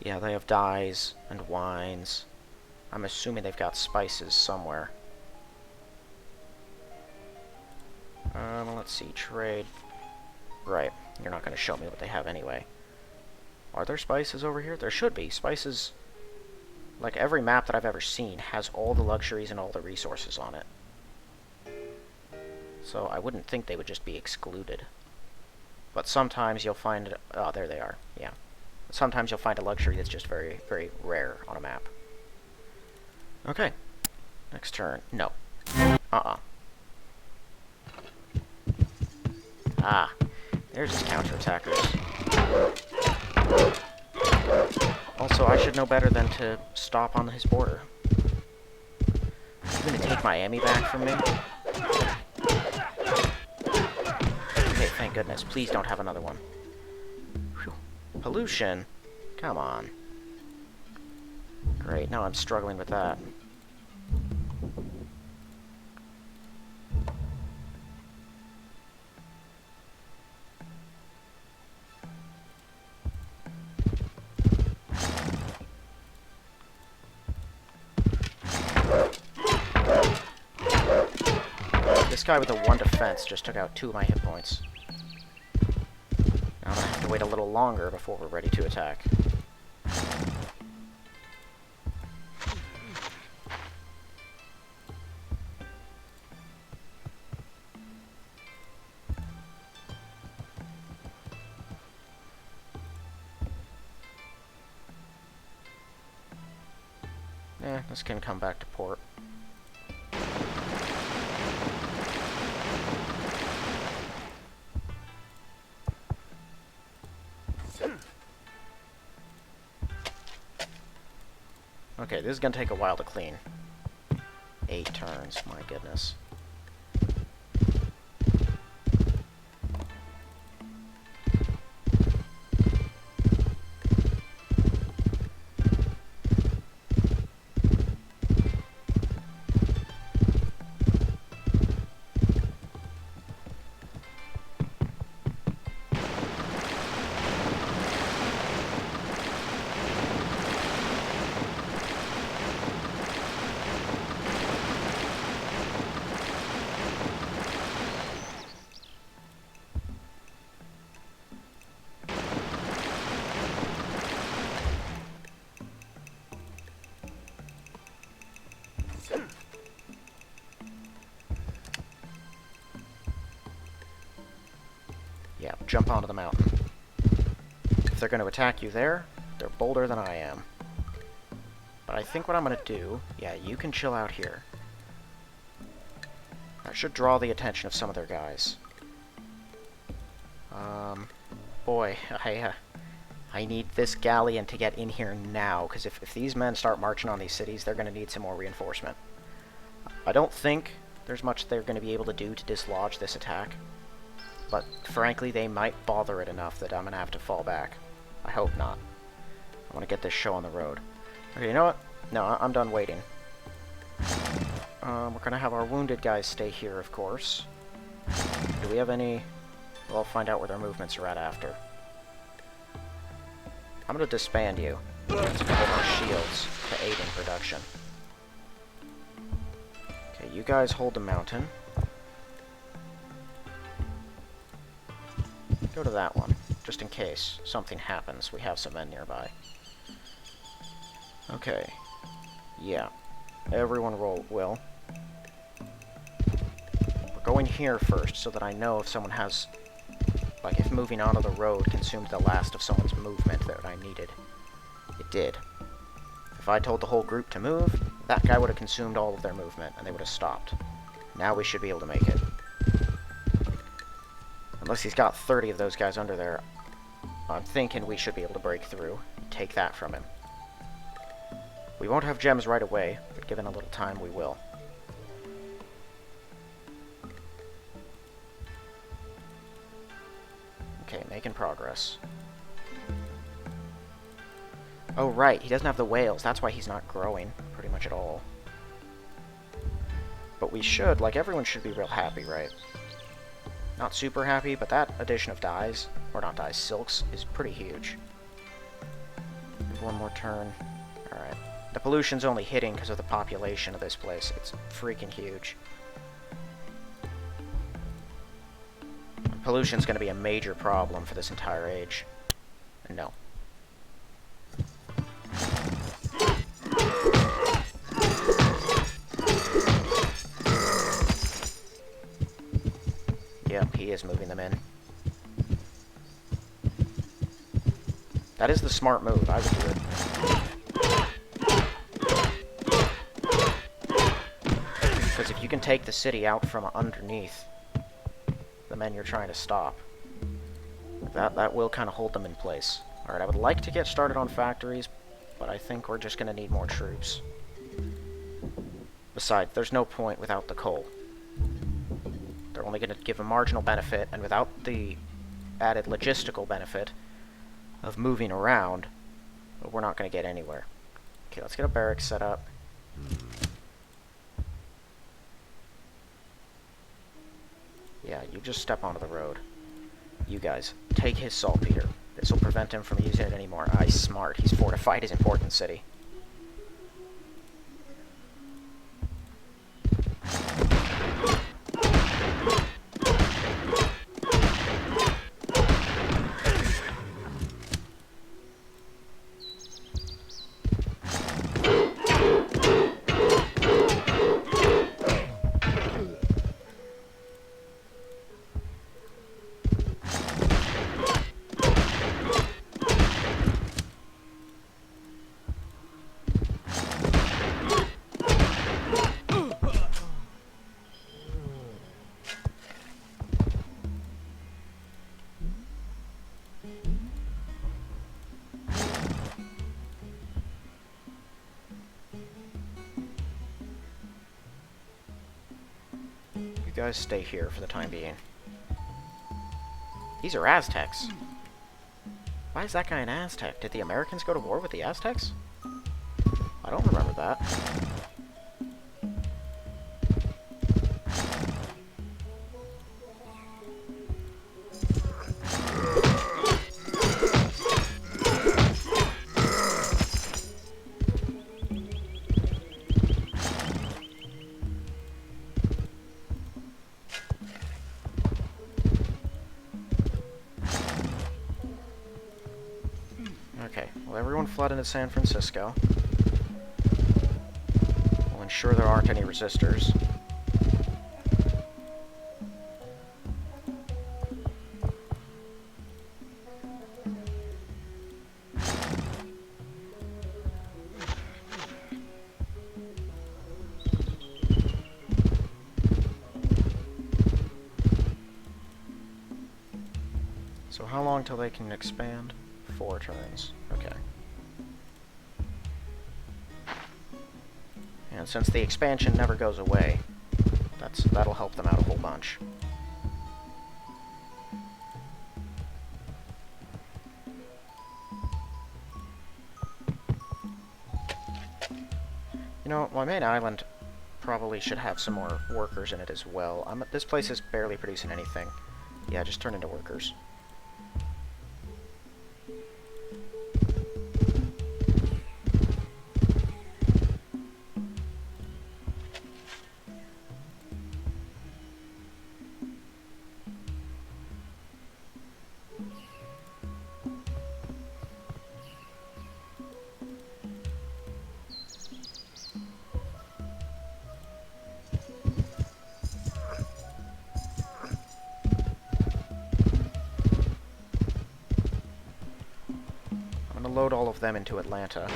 Yeah, they have dyes and wines. I'm assuming they've got spices somewhere. Let's see, trade. Right, you're not going to show me what they have anyway. Are there spices over here? There should be. Spices, like every map that I've ever seen, has all the luxuries and all the resources on it. So I wouldn't think they would just be excluded. But sometimes you'll find... Oh, there they are. Yeah. Sometimes you'll find a luxury that's just very, very rare on a map. Okay. Next turn. No. Ah. There's his counterattackers. Also, I should know better than to stop on his border. He's gonna take Miami back from me? Okay, thank goodness. Please don't have another one. Whew. Pollution? Come on. Great, now I'm struggling with that. This guy with a 1 defense just took out 2 of my hit points. Now I'm gonna have to wait a little longer before we're ready to attack. This can come back to port. Okay, this is gonna take a while to clean. 8 turns, my goodness. Yeah, jump onto the mountain. If they're going to attack you there, they're bolder than I am. But I think what I'm going to do... Yeah, you can chill out here. That should draw the attention of some of their guys. Boy, I need this galleon to get in here now, because if these men start marching on these cities, they're going to need some more reinforcement. I don't think there's much they're going to be able to do to dislodge this attack. But frankly, they might bother it enough that I'm going to have to fall back. I hope not. I want to get this show on the road. Okay, you know what? No, I'm done waiting. We're going to have our wounded guys stay here, of course. Do we have any... Well, I'll find out where their movements are at after. I'm going to disband you. Get a couple more shields to aid in production. Okay, you guys hold the mountain. Go to that one, just in case something happens. We have some men nearby. Okay. Yeah. Everyone roll will. We're going here first, so that I know if someone has... Like, if moving onto the road consumed the last of someone's movement that I needed. It did. If I told the whole group to move, that guy would have consumed all of their movement, and they would have stopped. Now we should be able to make it. Unless he's got 30 of those guys under there, I'm thinking we should be able to break through and take that from him. We won't have gems right away, but given a little time, we will. Okay, making progress. Oh, right, he doesn't have the whales. That's why he's not growing pretty much at all. But we should, like, everyone should be real happy, right? Not super happy, but that addition of dyes, or not dyes, silks, is pretty huge. One more turn. Alright. The pollution's only hitting because of the population of this place. It's freaking huge. Pollution's going to be a major problem for this entire age. No. Yep, he is moving them in. That is the smart move. I would do it. Because if you can take the city out from underneath the men you're trying to stop, that will kind of hold them in place. Alright, I would like to get started on factories, but I think we're just going to need more troops. Besides, there's no point without the coal. They're only going to give a marginal benefit, and without the added logistical benefit of moving around, we're not going to get anywhere. Okay, let's get a barracks set up. Yeah, you just step onto the road. You guys, take his saltpeter. This will prevent him from using it anymore. Ah, he's smart. He's fortified his important city. You guys stay here for the time being. These are Aztecs. Why is that guy an Aztec? Did the Americans go to war with the Aztecs? I don't remember that. Okay, well, everyone fled into San Francisco. We'll ensure there aren't any resistors. So how long till they can expand? 4 turns. Okay. And since the expansion never goes away, that'll help them out a whole bunch. You know, my main island probably should have some more workers in it as well. This place is barely producing anything. Yeah, just turn into workers. Load all of them into Atlanta.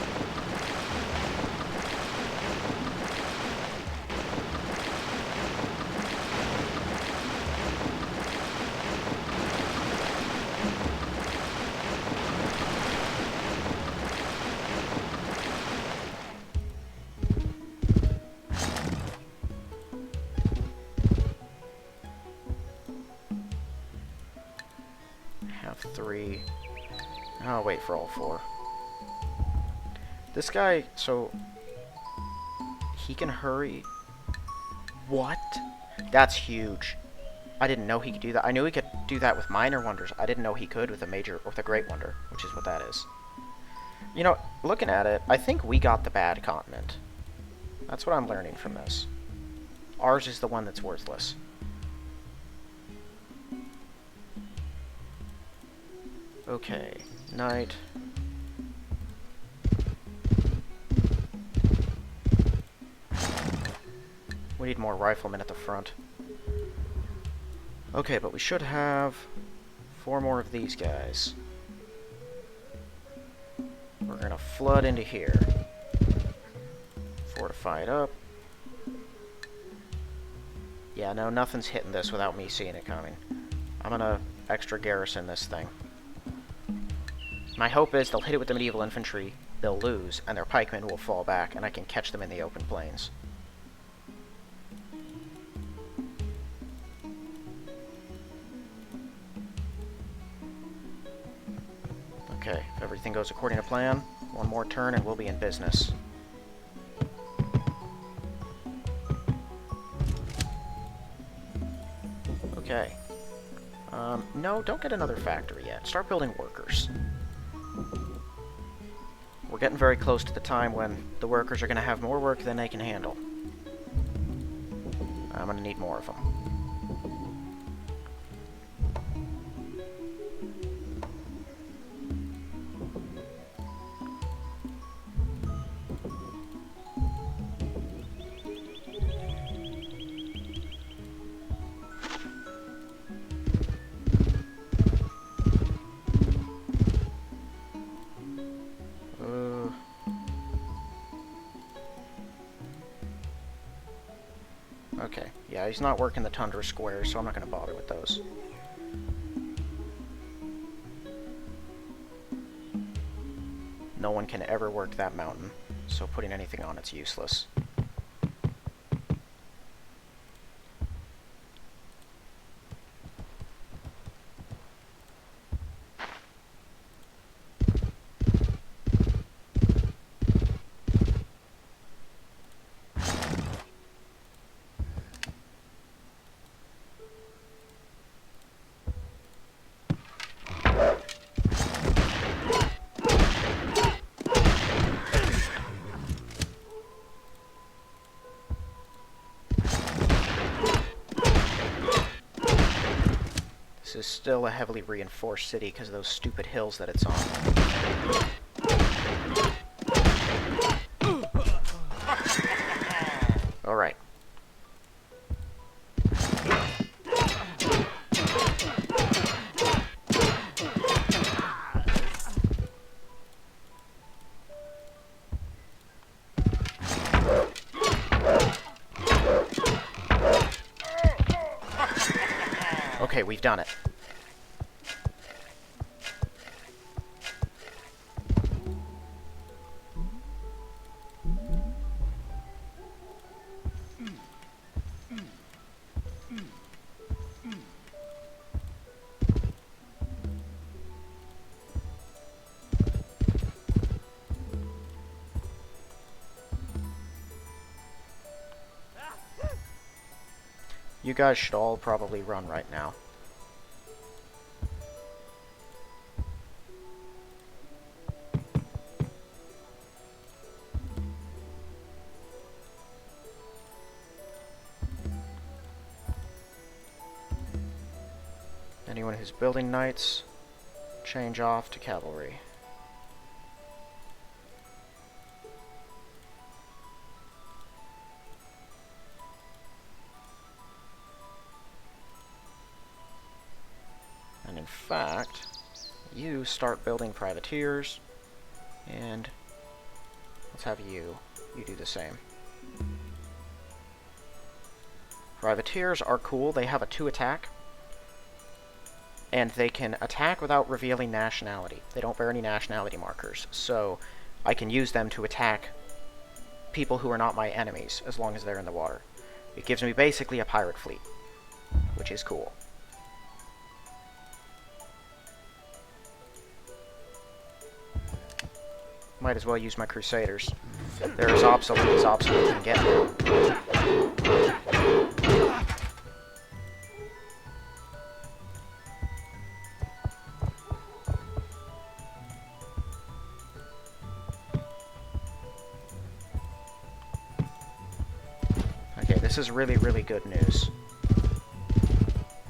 wait for all 4. This guy, so... he can hurry... What? That's huge. I didn't know he could do that. I knew he could do that with minor wonders. I didn't know he could with a great wonder, which is what that is. You know, looking at it, I think we got the bad continent. That's what I'm learning from this. Ours is the one that's worthless. Okay, night. We need more riflemen at the front. Okay, but we should have 4 more of these guys. We're gonna flood into here. Fortify it up. Yeah, no, nothing's hitting this without me seeing it coming. I'm gonna extra garrison this thing. My hope is they'll hit it with the medieval infantry, they'll lose, and their pikemen will fall back, and I can catch them in the open plains. Okay, if everything goes according to plan, 1 more turn and we'll be in business. Okay. No, don't get another factory yet. Start building workers. We're getting very close to the time when the workers are going to have more work than they can handle. I'm going to need more of them. Okay, yeah, he's not working the tundra squares, so I'm not going to bother with those. No one can ever work that mountain, so putting anything on it's useless. This is still a heavily reinforced city because of those stupid hills that it's on. Alright. Okay, we've done it. You guys should all probably run right now. Anyone who's building knights, change off to cavalry. And in fact, you start building privateers, and let's have you do the same. Privateers are cool. They have a 2 attack, and they can attack without revealing nationality. They don't bear any nationality markers, so I can use them to attack people who are not my enemies as long as they're in the water. It gives me basically a pirate fleet, which is cool. Might as well use my Crusaders. They're as obsolete can get. Okay, this is really, really good news.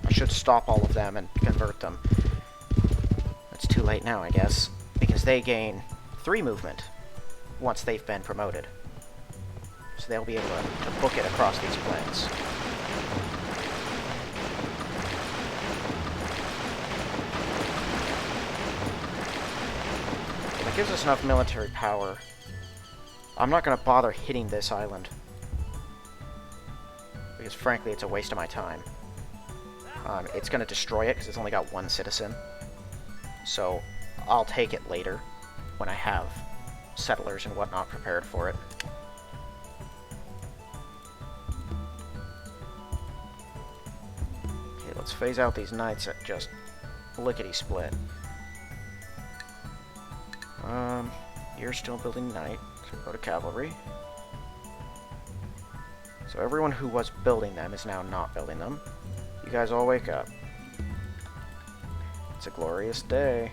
I should stop all of them and convert them. It's too late now, I guess, because they gain 3 movement once they've been promoted. So they'll be able to book it across these plains. Well, it gives us enough military power. I'm not going to bother hitting this island, because frankly it's a waste of my time. It's going to destroy it because it's only got 1 citizen. So I'll take it later when I have settlers and whatnot prepared for it. Okay, let's phase out these knights at just lickety-split. You're still building knight, so go to cavalry. So everyone who was building them is now not building them. You guys all wake up. It's a glorious day.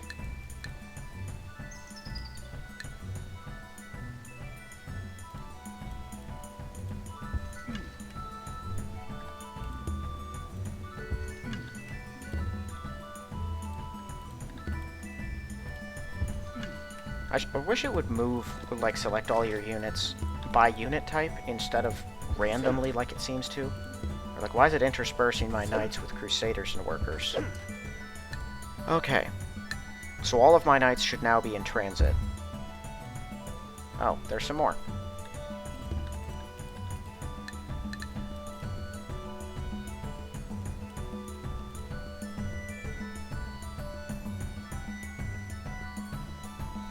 I wish it would move, like, select all your units by unit type instead of randomly like it seems to. Or, like, why is it interspersing my knights with crusaders and workers? Okay. So all of my knights should now be in transit. Oh, there's some more.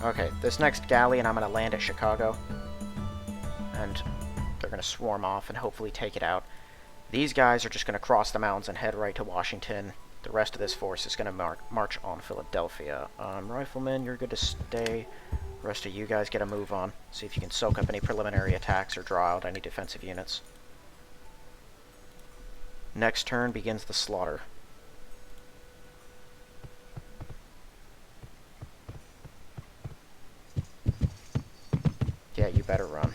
Okay, this next galleon I'm going to land at Chicago. And they're going to swarm off and hopefully take it out. These guys are just going to cross the mountains and head right to Washington. The rest of this force is going to march on Philadelphia. Riflemen, you're good to stay. The rest of you guys get a move on. See if you can soak up any preliminary attacks or draw out any defensive units. Next turn begins the slaughter. Yeah, you better run.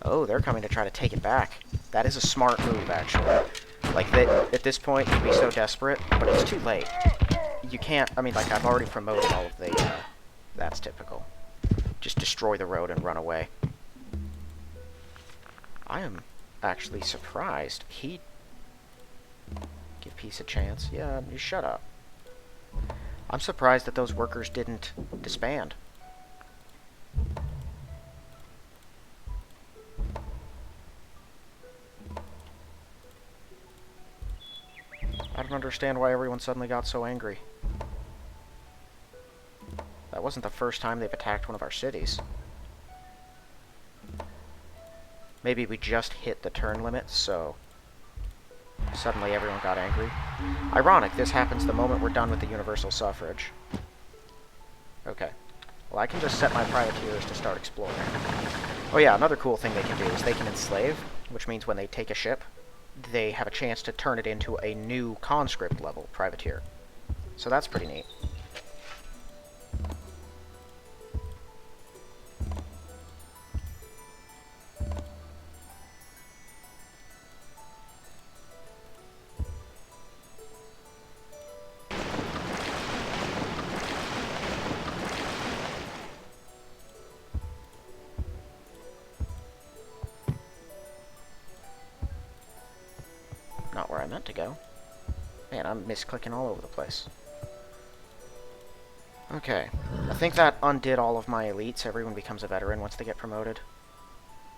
Oh, they're coming to try to take it back. That is a smart move, actually. Like, at this point, you'd be so desperate, but it's too late. You can't, I mean, like, I've already promoted all of the, that's typical. Just destroy the road and run away. I am actually surprised. Give peace a chance. Yeah, you shut up. I'm surprised that those workers didn't disband. I don't understand why everyone suddenly got so angry. That wasn't the first time they've attacked one of our cities. Maybe we just hit the turn limit, so suddenly everyone got angry. Ironic, this happens the moment we're done with the universal suffrage. Okay. Well, I can just set my privateers to start exploring. Oh yeah, another cool thing they can do is they can enslave, which means when they take a ship, they have a chance to turn it into a new conscript level privateer. So that's pretty neat. Not where I meant to go. Man, I'm misclicking all over the place. Okay. I think that undid all of my elites. Everyone becomes a veteran once they get promoted.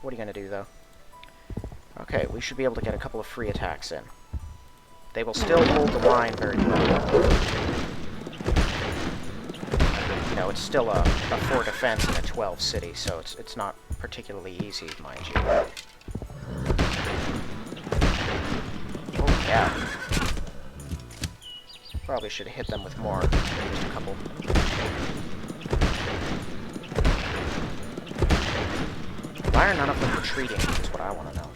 What are you going to do, though? Okay, we should be able to get a couple of free attacks in. They will still hold the line very well. You know, it's still a 4 defense in a 12 city, so it's not particularly easy, mind you. Yeah. Probably should have hit them with more. Just a couple. retreating? That's what I want to know.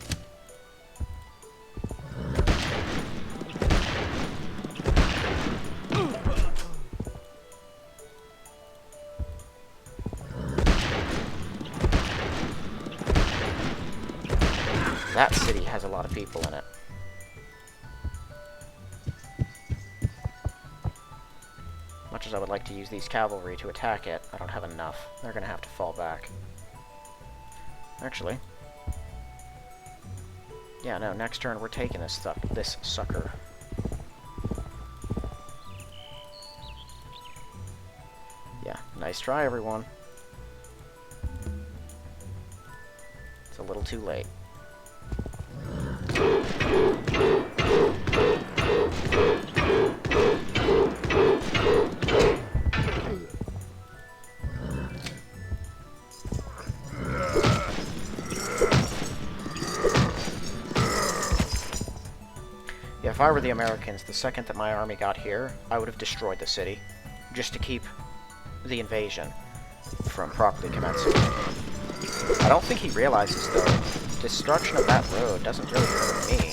That city has a lot of people in it. Much as I would like to use these cavalry to attack it, I don't have enough. They're going to have to fall back. Actually. Yeah, no, next turn we're taking this sucker. Yeah, nice try, everyone. It's a little too late. Yeah, if I were the Americans, the second that my army got here, I would have destroyed the city, just to keep the invasion from properly commencing. I don't think he realizes, though, destruction of that road doesn't really hurt me.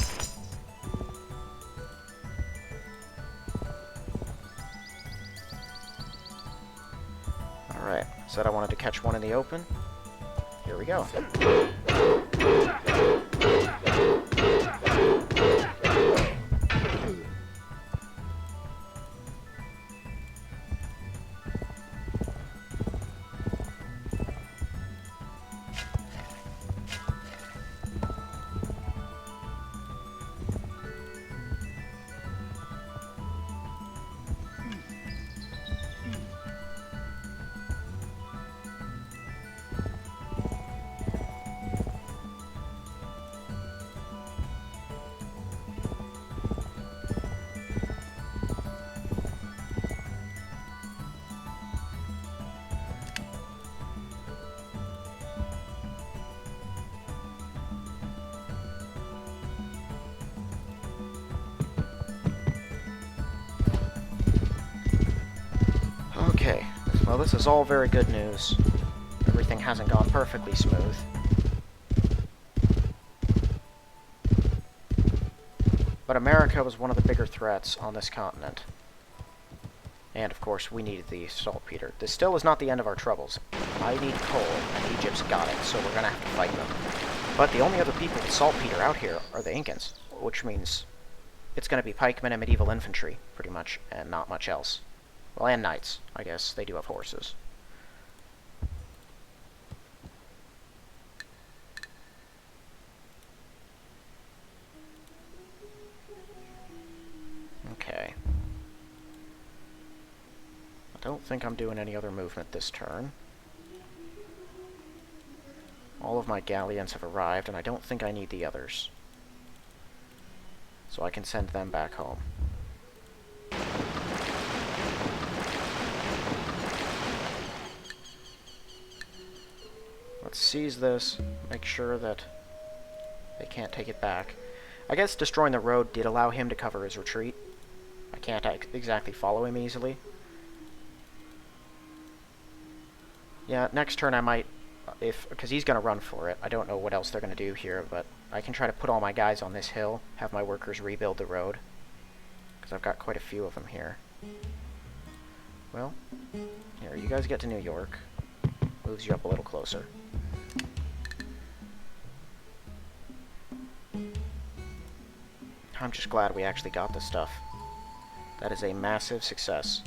Alright, said I wanted to catch one in the open. Here we go. Okay, well this is all very good news. Everything hasn't gone perfectly smooth. But America was one of the bigger threats on this continent. And of course, we needed the saltpeter. This still is not the end of our troubles. I need coal, and Egypt's got it, so we're gonna have to fight them. But the only other people with saltpeter out here are the Incans, which means it's gonna be pikemen and medieval infantry, pretty much, and not much else. Well, and knights, I guess. They do have horses. Okay. I don't think I'm doing any other movement this turn. All of my galleons have arrived, and I don't think I need the others. So I can send them back home. Let's seize this, make sure that they can't take it back. I guess destroying the road did allow him to cover his retreat. I can't exactly follow him easily. Yeah, next turn I might, because he's going to run for it. I don't know what else they're going to do here, but I can try to put all my guys on this hill, have my workers rebuild the road, because I've got quite a few of them here. Well, here, you guys get to New York. Moves you up a little closer. I'm just glad we actually got this stuff. That is a massive success.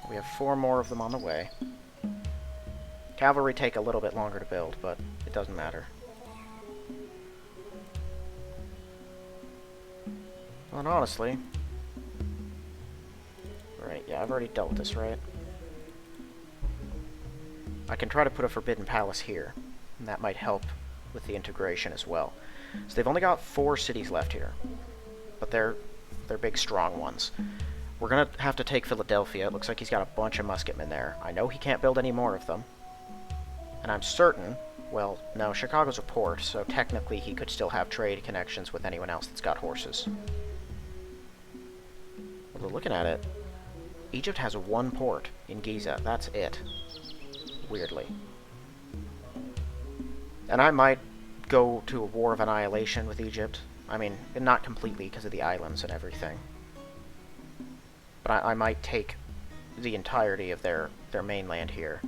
We have 4 more of them on the way. Cavalry take a little bit longer to build, but it doesn't matter. Well, and honestly... Right, yeah, I've already dealt with this, right? I can try to put a Forbidden Palace here, and that might help with the integration as well. So they've only got 4 cities left here, but they're big, strong ones. We're going to have to take Philadelphia. It looks like he's got a bunch of musketmen there. I know he can't build any more of them, and I'm certain, well, no, Chicago's a port, so technically he could still have trade connections with anyone else that's got horses. Although looking at it, Egypt has 1 port in Giza. That's it. weirdly. And I might go to a war of annihilation with Egypt. I mean, not completely because of the islands and everything. But I might take the entirety of their mainland here.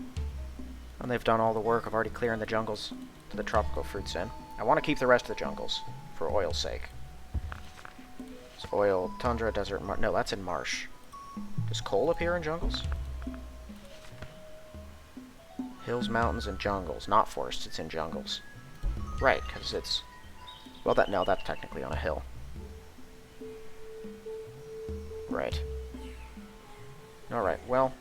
And they've done all the work of already clearing the jungles to the tropical fruits in. I want to keep the rest of the jungles, for oil's sake. It's oil, tundra, desert, no, that's in marsh. Does coal appear in jungles? Hills, mountains, and jungles. Not forests, it's in jungles. Right, because it's... Well, no, that's technically on a hill. Right. Alright, well,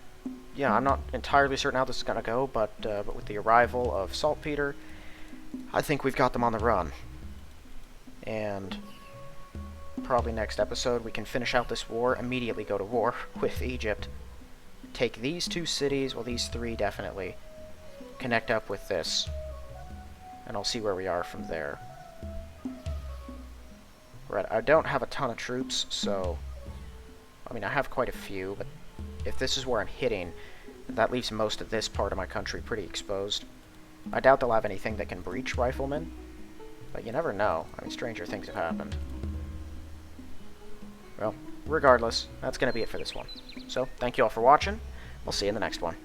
yeah, I'm not entirely certain how this is going to go, but with the arrival of saltpeter, I think we've got them on the run. And probably next episode we can finish out this war, immediately go to war with Egypt, take these 2 cities, well, these 3 definitely, connect up with this, and I'll see where we are from there. Right, I don't have a ton of troops, so... I mean, I have quite a few, but if this is where I'm hitting, that leaves most of this part of my country pretty exposed. I doubt they'll have anything that can breach riflemen, but you never know. I mean, stranger things have happened. Well, regardless, that's going to be it for this one. So, thank you all for watching. We'll see you in the next one.